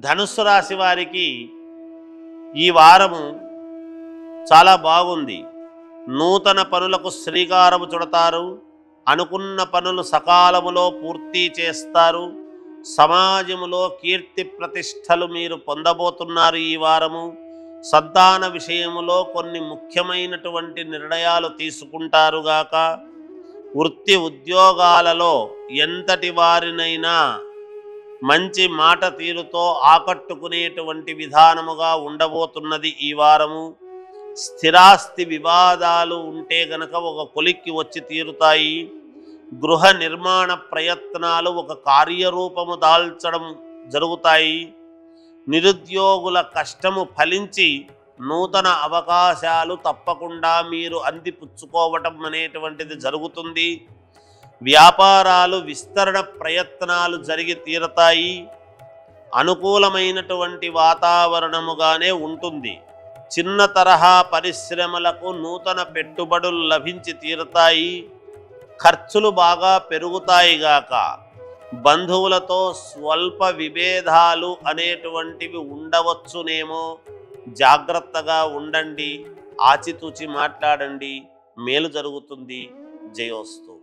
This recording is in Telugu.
ధనుస్సు రాశి వారికి ఈ వారము చాలా బాగుంది. నూతన పనులకు శ్రీకారము చుడతారు. అనుకున్న పనులు సకాలములో పూర్తి చేస్తారు. సమాజములో కీర్తి ప్రతిష్టలు మీరు పొందబోతున్నారు. ఈ వారము సంతాన విషయములో కొన్ని ముఖ్యమైనటువంటి నిర్ణయాలు తీసుకుంటారుగాక. వృత్తి ఉద్యోగాలలో ఎంతటి వారినైనా మంచి మాట తీరుతో ఆకట్టుకునేటువంటి విధానముగా ఉండబోతున్నది ఈ వారము. స్థిరాస్తి వివాదాలు ఉంటే గనక ఒక కొలిక్కి వచ్చి తీరుతాయి. గృహ నిర్మాణ ప్రయత్నాలు ఒక కార్యరూపము దాల్చడం జరుగుతాయి. నిరుద్యోగుల కష్టము ఫలించి నూతన అవకాశాలు తప్పకుండా మీరు అందిపుచ్చుకోవటం అనేటువంటిది జరుగుతుంది. వ్యాపారాలు విస్తరణ ప్రయత్నాలు జరిగి తీరతాయి. అనుకూలమైనటువంటి వాతావరణముగానే ఉంటుంది. చిన్న తరహా పరిశ్రమలకు నూతన పెట్టుబడులు లభించి తీరతాయి. ఖర్చులు బాగా పెరుగుతాయి గాక. బంధువులతో స్వల్ప విభేదాలు అనేటువంటివి ఉండవచ్చునేమో. జాగ్రత్తగా ఉండండి, ఆచితూచి మాట్లాడండి, మేలు జరుగుతుంది. జయోస్తు.